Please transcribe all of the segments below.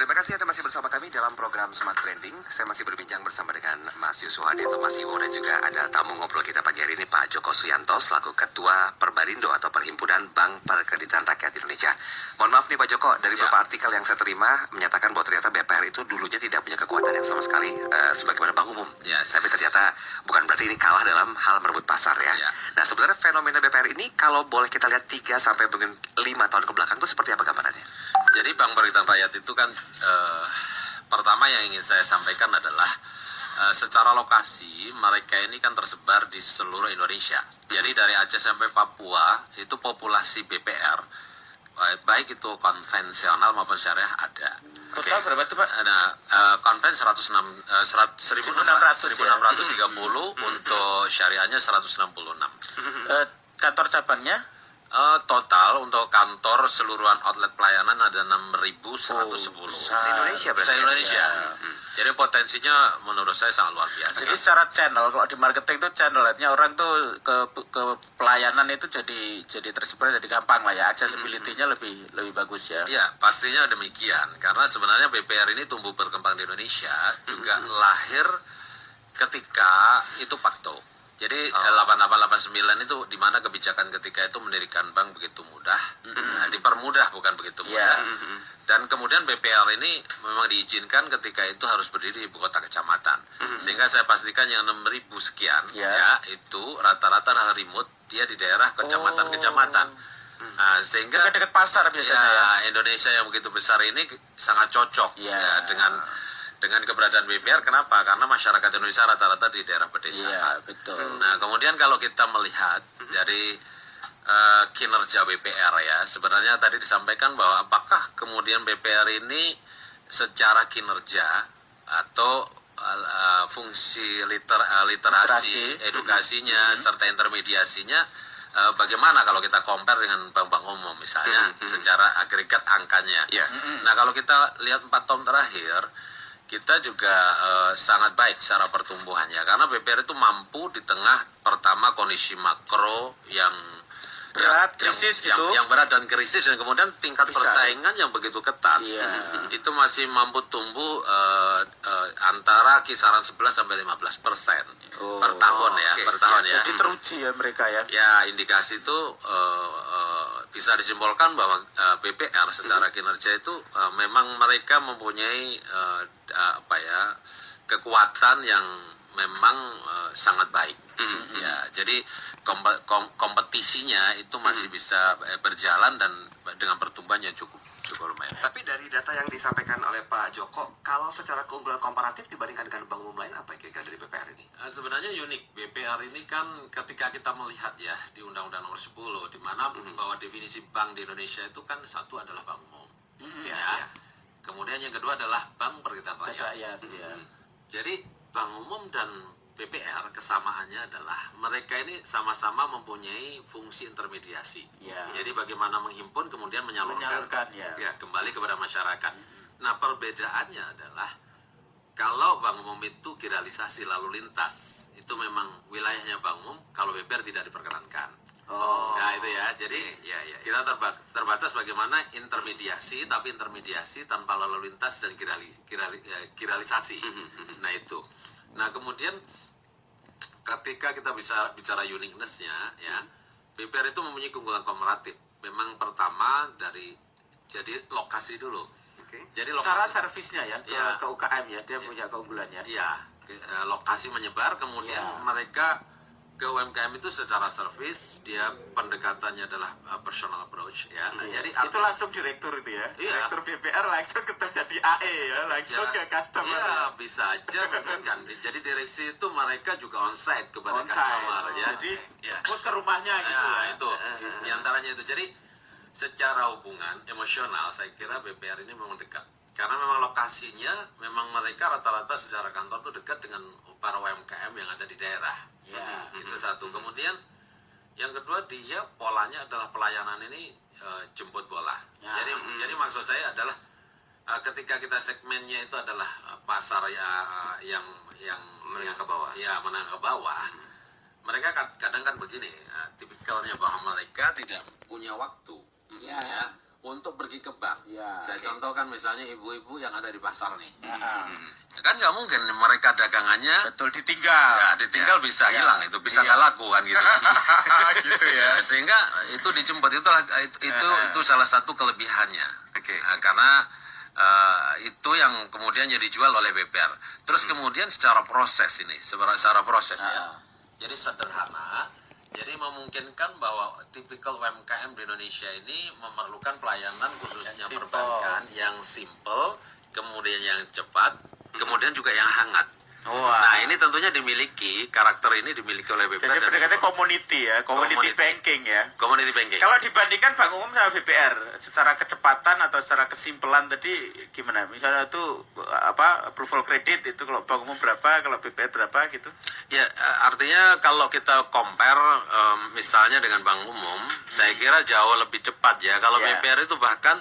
Terima kasih Anda masih bersama kami dalam program Smart Branding. Saya masih berbincang bersama dengan Mas Yusuf Hadi atau Mas Iwo, dan juga ada tamu ngobrol kita pagi hari ini Pak Joko Suyanto selaku Ketua Perbarindo atau Perhimpunan Bank Perkreditan Rakyat Indonesia. Mohon maaf nih Pak Joko, dari beberapa artikel yang saya terima menyatakan bahwa ternyata BPR itu dulunya tidak punya kekuatan yang sama sekali sebagaimana bank umum. Tapi ternyata bukan berarti ini kalah dalam hal merebut pasar ya. Nah, sebenarnya fenomena BPR ini kalau boleh kita lihat 3 sampai 5 tahun ke belakang itu seperti apa gambarannya? Jadi Bank Perkreditan Rakyat itu kan pertama yang ingin saya sampaikan adalah secara lokasi mereka ini kan tersebar di seluruh Indonesia. Jadi dari Aceh sampai Papua itu populasi BPR baik itu konvensional maupun syariah ada. Total berapa itu Pak? Nah, konven 1630 untuk syariahnya 166. Kantor cabangnya? Total untuk kantor seluruhan outlet pelayanan ada 6.110. Se-Indonesia berarti? Se-Indonesia. Jadi potensinya menurut saya sangat luar biasa. Jadi secara channel, kalau di marketing itu channelnya orang tuh ke pelayanan itu jadi tersebar, jadi gampang lah ya, accessibility-nya lebih bagus ya. Ya, pastinya demikian. Karena sebenarnya BPR ini tumbuh berkembang di Indonesia juga lahir ketika itu Pakto. Jadi 8889 itu di mana kebijakan ketika itu mendirikan bank begitu mudah, dipermudah bukan begitu mudah. Dan kemudian BPR ini memang diizinkan ketika itu harus berdiri di ibu kota kecamatan. Sehingga saya pastikan yang 6.000 sekian ya itu rata-rata remote dia di daerah kecamatan-kecamatan. Nah, sehingga dekat pasar biasanya ya. Indonesia yang begitu besar ini sangat cocok ya dengan keberadaan BPR. Kenapa? Karena masyarakat Indonesia rata-rata di daerah pedesaan. Iya, betul. Nah, kemudian kalau kita melihat dari kinerja BPR ya, sebenarnya tadi disampaikan bahwa apakah kemudian BPR ini secara kinerja atau fungsi literasi, edukasinya, serta intermediasinya, bagaimana kalau kita compare dengan bank-bank umum misalnya, secara agregat angkanya. Nah, kalau kita lihat 4 tahun terakhir, kita juga sangat baik secara pertumbuhannya karena BPR itu mampu di tengah pertama kondisi makro yang berat, krisis yang berat dan krisis, dan kemudian tingkat persaingan yang begitu ketat, itu masih mampu tumbuh antara kisaran 11 sampai 15% per tahun ya, per tahun ya. Jadi teruji ya mereka ya. Ya, indikasi itu bisa disimpulkan bahwa BPR secara kinerja itu memang mereka mempunyai kekuatan yang memang sangat baik. Ya, jadi kompetisinya itu masih bisa berjalan dan dengan pertumbuhan yang cukup lumayan. Tapi dari data yang disampaikan oleh Pak Joko, kalau secara keunggulan komparatif dibandingkan dengan bank umum lain, apa kira-kira dari BPR ini? Sebenarnya unik. BPR ini kan ketika kita melihat ya di Undang-Undang Nomor 10, di mana bahwa definisi bank di Indonesia itu kan satu adalah bank umum. Kemudian yang kedua adalah Bank Perkreditan Rakyat. Jadi bank umum dan BPR kesamaannya adalah mereka ini sama-sama mempunyai fungsi intermediasi. Jadi bagaimana menghimpun kemudian menyalurkan kembali kepada masyarakat. Nah, perbedaannya adalah kalau bank umum itu kiralisasi lalu lintas, itu memang wilayahnya bank umum, kalau BPR tidak diperkenankan. Nah itu ya, jadi kita terbatas bagaimana intermediasi, tapi intermediasi tanpa lalu lintas dan kiralisasi. Nah itu. Nah kemudian ketika kita bisa bicara uniqueness-nya ya, BPR itu mempunyai keunggulan komparatif. Memang pertama dari jadi lokasi dulu. Jadi secara servisnya ya, ke UKM ya, dia punya keunggulannya. Iya, lokasi menyebar, kemudian mereka ke UMKM itu secara servis, dia pendekatannya adalah personal approach ya. Jadi itu langsung direktur itu ya. Direktur BPR langsung jadi AE ya, langsung ke customer. Iya, bisa aja kan. Jadi direksi itu mereka juga onsite kepada customer ya. Jadi jemput ke rumahnya gitu. Itu di antaranya itu. Jadi secara hubungan emosional saya kira BPR ini memang dekat. Karena memang lokasinya, memang mereka rata-rata secara kantor itu dekat dengan para UMKM yang ada di daerah. Itu satu. Kemudian yang kedua, dia polanya adalah pelayanan ini jemput bola. Jadi maksud saya adalah ketika kita segmennya itu adalah pasar yang menengah ke bawah. Ya, menengah ke bawah. Mereka kadang kan begini, tipikalnya bahwa mereka tidak punya waktu. Untuk pergi ke bank. Ya. Saya contohkan misalnya ibu-ibu yang ada di pasar nih. Nah, Kan nggak mungkin mereka dagangannya betul ditinggal. ya ditinggal bisa hilang, itu bisa nggak laku kan gitu kan. Gitu ya. Sehingga itu dijemput itu salah satu kelebihannya. Oke. Karena itu yang kemudian jadi dijual oleh BPR. Terus kemudian secara proses ya. Jadi sederhana. Jadi memungkinkan bahwa tipikal UMKM di Indonesia ini memerlukan pelayanan khususnya Yang simple. perbankan yang simple, kemudian yang cepat, kemudian juga yang hangat. Wah. Nah ini tentunya karakter ini dimiliki oleh BPR. Jadi pendekatnya community ya, community Community. banking ya. Community banking. Kalau dibandingkan Bank Umum sama BPR, secara kecepatan atau secara kesimpelan tadi gimana? Misalnya tuh approval kredit itu kalau Bank Umum berapa, kalau BPR berapa gitu? Ya, artinya kalau kita compare misalnya dengan Bank Umum, saya kira jauh lebih cepat ya. Kalau Ya. BPR itu bahkan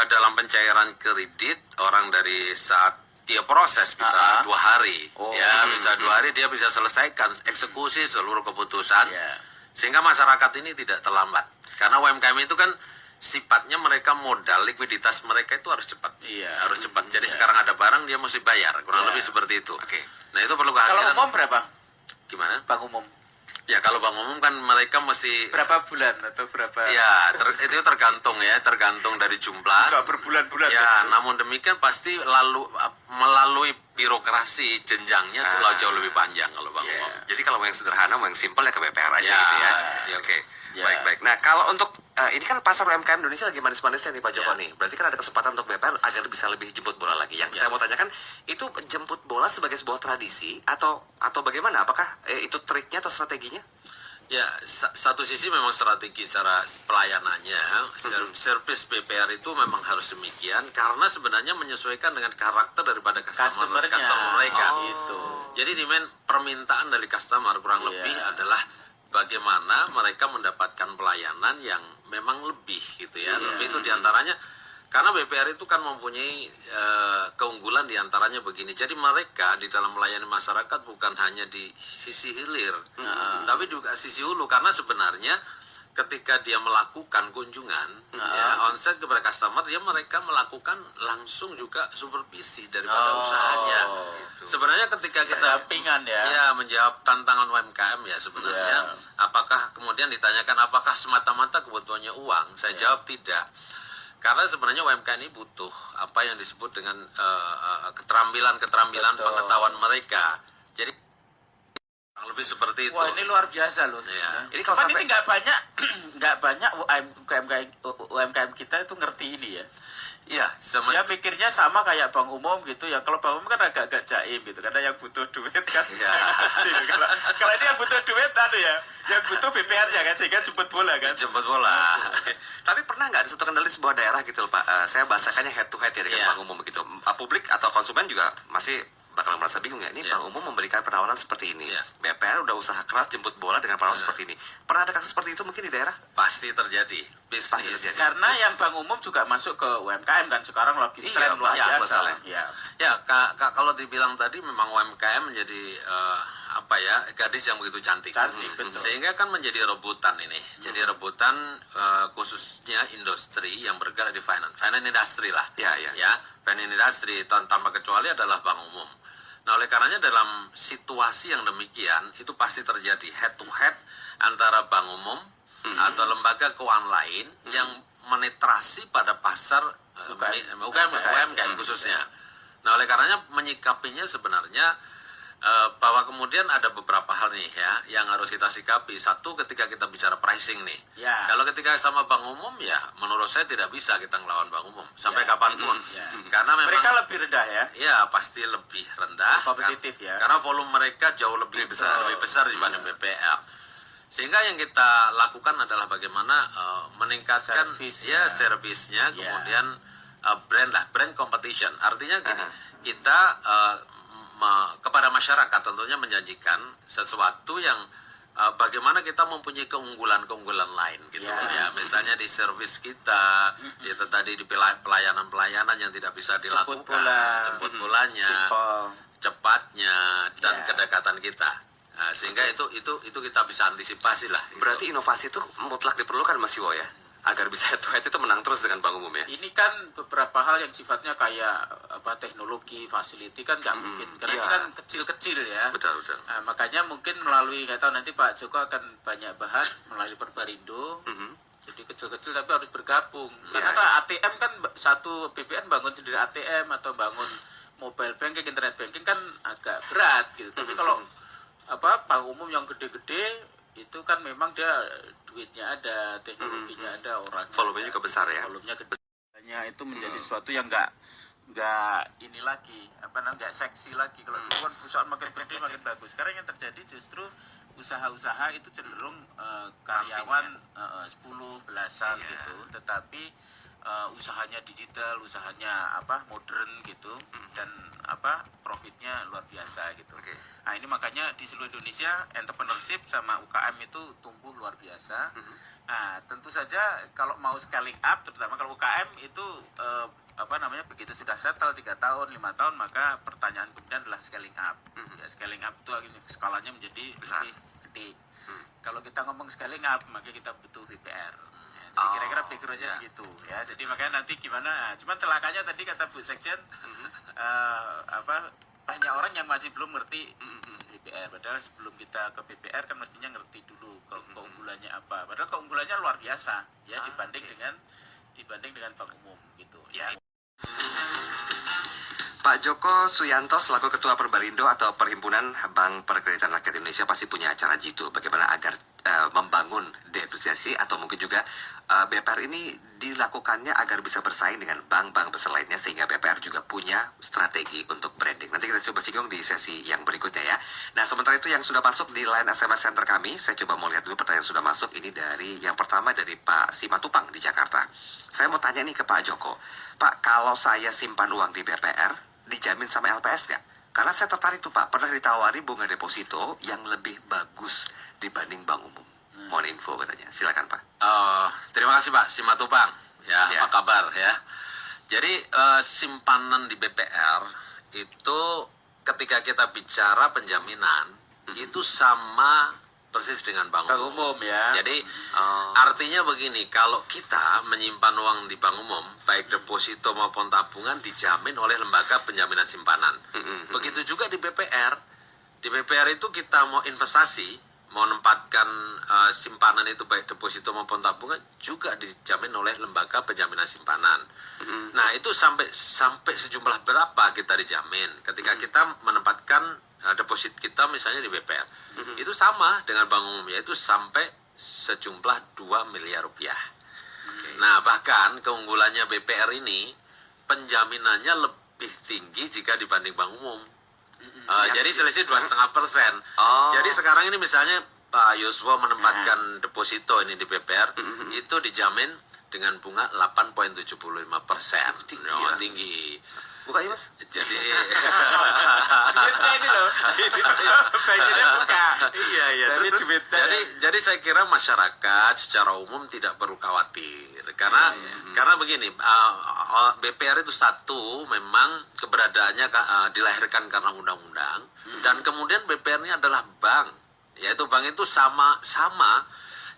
dalam pencairan kredit orang dari saat dia proses bisa 2 hari, Oh. ya bisa 2 hari dia bisa selesaikan eksekusi seluruh keputusan, Ya. sehingga masyarakat ini tidak terlambat. Karena UMKM itu kan sifatnya mereka modal likuiditas mereka itu harus cepat, Iya. harus cepat. Jadi sekarang ada barang dia mesti bayar, kurang Ya. lebih seperti itu. Oke. Nah itu perlu Kalau kehadiran. umum berapa? Gimana? Bank Umum Ya kalau Bank Umum kan mereka mesti berapa bulan atau berapa? ya itu tergantung dari jumlah. Bisa berbulan-bulan. Ya, namun demikian pasti melalui birokrasi jenjangnya itu jauh lebih panjang kalau Bank Umum. Jadi kalau mau yang sederhana, mau yang simpel ya ke BPR aja Ya, gitu ya. ya. Oke. Ya. Baik-baik. Nah, kalau untuk ini kan pasar UMKM Indonesia lagi manis-manisnya nih Pak Joko Ya. nih. Berarti kan ada kesempatan untuk BPR agar bisa lebih jemput bola lagi. Yang saya mau tanyakan, itu jemput bola sebagai sebuah tradisi atau bagaimana? Apakah itu triknya atau strateginya? Ya, satu sisi memang strategi cara pelayanannya, servis BPR itu memang harus demikian karena sebenarnya menyesuaikan dengan karakter daripada customer mereka. Oh, gitu. Jadi permintaan dari customer kurang Iya. lebih adalah bagaimana mereka mendapatkan pelayanan yang memang lebih gitu ya. Lebih itu diantaranya karena BPR itu kan mempunyai keunggulan diantaranya begini. Jadi mereka di dalam melayani masyarakat bukan hanya di sisi hilir, tapi juga sisi hulu. Karena sebenarnya ketika dia melakukan kunjungan, ya, onsite kepada customer, mereka melakukan langsung juga supervisi daripada usahanya. Sebenarnya ketika kita Pendampingan ya. ya menjawab tantangan UMKM ya sebenarnya, apakah kemudian ditanyakan apakah semata-mata kebutuhannya uang? Saya jawab tidak. Karena sebenarnya UMKM ini butuh apa yang disebut dengan keterampilan Betul. pengetahuan mereka. Jadi kurang lebih seperti itu. Wah, ini luar biasa loh. Iya. Ini kalau Cuman sampai ini nggak banyak UMKM kita itu ngerti ini ya. Iya, Ya pikirnya sama kayak Bank Umum gitu ya. Kalau Bank Umum kan agak jaim gitu karena yang butuh duit kan. Iya. kalau ini yang butuh duit yang butuh BPR ya kan sehingga jemput bola kan. jemput bola. Tapi pernah nggak ada satu kendali sebuah daerah gitu loh, Pak? Saya bahasakannya head to head ya dengan Iya. Bank Umum begitu. Publik atau konsumen juga masih bakal merasa bingung ya. Ini Iya. Bank Umum memberikan penawaran seperti ini. Iya. BPR udah usaha keras jemput bola dengan penawaran seperti ini. Pernah ada kasus seperti itu mungkin di daerah? Pasti terjadi. Pasti Bisnis. terjadi. Karena yang Bank Umum juga masuk ke UMKM kan sekarang lagi Iya, tren luar banyak biasa. masalah. Ya. Ya, kalau dibilang tadi memang UMKM menjadi gadis yang begitu cantik. Cantik, betul. Sehingga kan menjadi rebutan ini. Jadi rebutan khususnya industri yang bergerak di finance industry lah. Ya, ya. Ya, finance industry tanpa kecuali adalah Bank Umum. Nah, oleh karenanya dalam situasi yang demikian itu pasti terjadi head to head antara Bank Umum atau lembaga keuangan lain yang menetrasi pada pasar UMKM khususnya. Nah, oleh karenanya menyikapinya sebenarnya bahwa kemudian ada beberapa hal nih ya yang harus kita sikapi. Satu, ketika kita bicara pricing nih. Ya. Kalau ketika sama Bank Umum ya menurut saya tidak bisa kita ngelawan Bank Umum sampai Ya. kapanpun. Ya. Karena memang Mereka lebih rendah ya. ya pasti lebih rendah, Kompetitif ya. karena volume mereka jauh lebih besar dibanding BPR. Sehingga yang kita lakukan adalah bagaimana meningkatkan Servis, ya ya. servisnya, Ya. kemudian brand competition. Artinya gini, kita kepada masyarakat tentunya menjanjikan sesuatu yang bagaimana kita mempunyai keunggulan lain gitu Ya. ya. Misalnya di servis kita, itu tadi di pelayanan yang tidak bisa dilakukan, jemput bolanya, Simple. cepatnya dan Ya. kedekatan kita. Nah, sehingga itu kita bisa antisipasi lah. Berarti inovasi itu mutlak diperlukan Mas Iwo ya? agar bisa head to head itu menang terus dengan bank umum ya. Ini kan beberapa hal yang sifatnya kayak teknologi, facility kan nggak mungkin karena iya. ini kan kecil-kecil ya. Betul. Nah, makanya mungkin melalui nggak tahu nanti Pak Joko akan banyak bahas melalui Perbarindo. Jadi kecil-kecil tapi harus bergabung. Karena Iya. ATM kan satu BPN bangun sendiri ATM atau bangun mobile banking, internet banking kan agak berat gitu. Tapi kalau bank umum yang gede-gede itu kan memang dia duitnya ada, teknologinya ada, orang Volumenya juga besar ya. volumenya gede. Itu menjadi sesuatu yang nggak ini lagi nggak seksi lagi. Kalau dulu kan perusahaan makin gede makin bagus. Sekarang yang terjadi justru usaha-usaha itu cenderung karyawan 10 belasan gitu, tetapi usahanya digital, usahanya modern gitu, dan profitnya luar biasa gitu. Oke. Nah ini makanya di seluruh Indonesia entrepreneurship sama UKM itu tumbuh luar biasa. Nah tentu saja kalau mau scaling up, terutama kalau UKM itu begitu sudah settle 3 tahun 5 tahun, maka pertanyaan kemudian adalah scaling up. Ya, scaling up itu skalanya menjadi lebih gede. Kalau kita ngomong scaling up, maka kita butuh BPR. Jadi kira-kira backgroundnya gitu ya. Jadi makanya nanti gimana? Cuman celakanya tadi kata Bu Sekjen, banyak orang yang masih belum ngerti BPR. Padahal sebelum kita ke BPR kan mestinya ngerti dulu keunggulannya apa. Padahal keunggulannya luar biasa ya dibanding dengan bank umum gitu ya. Pak Joko Suyanto selaku Ketua Perbarindo atau Perhimpunan Bank Perkreditan Rakyat Indonesia pasti punya acara jitu bagaimana agar membangun depresiasi atau mungkin juga BPR ini dilakukannya agar bisa bersaing dengan bank-bank besar lainnya sehingga BPR juga punya strategi untuk branding. Nanti kita coba singgung di sesi yang berikutnya ya. Nah sementara itu yang sudah masuk di line SMS Center kami, saya coba mau lihat dulu pertanyaan yang sudah masuk. Ini dari yang pertama dari Pak Simatupang di Jakarta. Saya mau tanya nih ke Pak Joko. Pak, kalau saya simpan uang di BPR, dijamin sama LPS nggak? Karena saya tertarik tuh Pak, pernah ditawari bunga deposito yang lebih bagus dibanding bank umum. Mohon info katanya, silakan Pak. Terima kasih Pak Simatupang. Ya, Ya. apa kabar ya? Jadi simpanan di BPR itu ketika kita bicara penjaminan itu sama persis dengan bank Bank umum ya. Jadi artinya begini, kalau kita menyimpan uang di bank umum, baik deposito maupun tabungan dijamin oleh lembaga penjaminan simpanan. Begitu juga di BPR. Di BPR itu kita mau investasi, mau menempatkan simpanan itu baik deposito maupun tabungan juga dijamin oleh lembaga penjaminan simpanan. Nah itu sampai sejumlah berapa kita dijamin ketika kita menempatkan deposit kita misalnya di BPR. Itu sama dengan bank umum, yaitu sampai sejumlah 2 miliar rupiah. Nah bahkan keunggulannya BPR ini penjaminannya lebih tinggi jika dibanding bank umum. Jadi selisih 2,5%. Jadi sekarang ini misalnya Pak Yosua menempatkan deposito ini di BPR, itu dijamin dengan bunga 8,75%. Tinggi. Buka ya Mas. Jadi ini loh. Bagiannya buka. Iya. jadi saya kira masyarakat secara umum tidak perlu khawatir karena begini, BPR itu satu memang keberadaannya dilahirkan karena undang-undang dan kemudian BPR ini adalah bank, yaitu bank itu sama.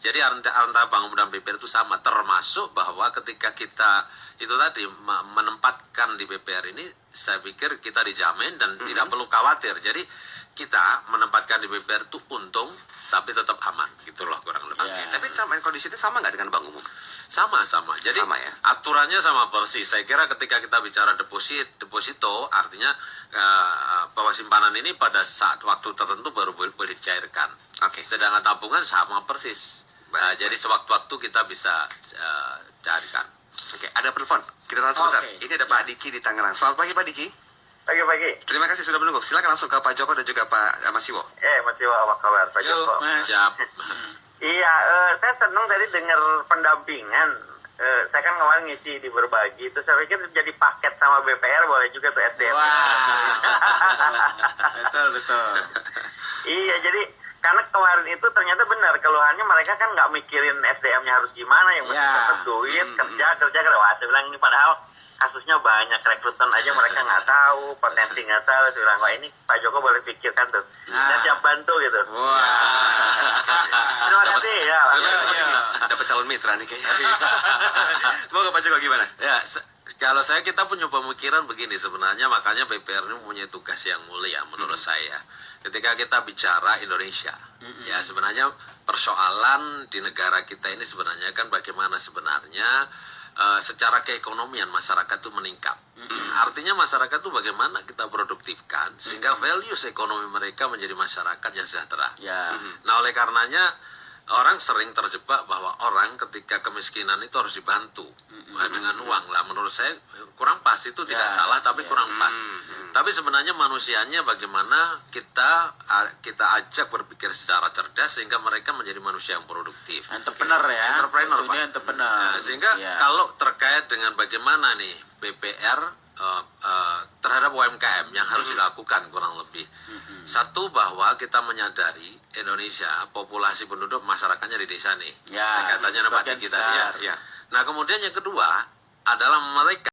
Jadi antara bank umum dan BPR itu sama, termasuk bahwa ketika kita itu tadi menempatkan di BPR ini, saya pikir kita dijamin dan tidak perlu khawatir. Jadi kita menempatkan di BPR itu untung, tapi tetap aman, gitu loh kurang lebih. Tapi term and condition itu sama nggak dengan bank umum? Sama. Jadi Sama ya? aturannya sama persis. Saya kira ketika kita bicara deposito, artinya bahwa simpanan ini pada saat waktu tertentu baru boleh dicairkan. Oke. Sedangkan tabungan sama persis. Jadi sewaktu-waktu kita bisa carikan. Oke, ada telepon. Kita langsung sebentar. Oke. Ini ada Pak Diki di Tangerang. Selamat pagi Pak Diki. Pagi-pagi. Terima kasih sudah menunggu. Silakan langsung ke Pak Joko dan juga Pak Mas Iwo. Mas Iwa, apa kabar Pak Yuk, Joko? Mas. Siap. Iya, saya senang tadi dengar pendampingan. Saya kan kemarin ngisi di berbagi, terus saya pikir jadi paket sama BPR boleh juga tuh SDM. Betul. Iya, jadi karena kemarin itu ternyata benar keluhannya mereka kan nggak mikirin SDM-nya harus gimana, yang penting dapat duit, kerja. Wah, saya bilang ini padahal kasusnya banyak, rekrutan aja mereka nggak tahu, potensi nggak tahu. Saya bilang, wah ini Pak Joko boleh pikirkan tuh, saya siap bantu gitu. Terima kasih ya. Dapat calon mitra nih kayaknya. Mau Pak Joko gimana? Ya, kalau kita punya pemikiran begini sebenarnya, makanya BPR ini mempunyai tugas yang mulia menurut saya. Ketika kita bicara Indonesia, ya sebenarnya persoalan di negara kita ini sebenarnya kan bagaimana sebenarnya secara keekonomian masyarakat itu meningkat. Artinya masyarakat itu bagaimana kita produktifkan sehingga values ekonomi mereka menjadi masyarakat yang sejahtera. Nah, oleh karenanya orang sering terjebak bahwa orang ketika kemiskinan itu harus dibantu dengan uang lah. Menurut saya kurang pas, itu tidak salah tapi kurang pas. Tapi sebenarnya manusianya bagaimana kita ajak berpikir secara cerdas sehingga mereka menjadi manusia yang produktif. Entrepreneur ya. Entrepreneur, Pak. Entrepreneur. Nah, sehingga kalau terkait dengan bagaimana nih BPR terhadap UMKM yang harus dilakukan kurang lebih. Satu, bahwa kita menyadari Indonesia populasi penduduk masyarakatnya di desa nih. Katanya nama kita. Nah, kemudian yang kedua adalah mereka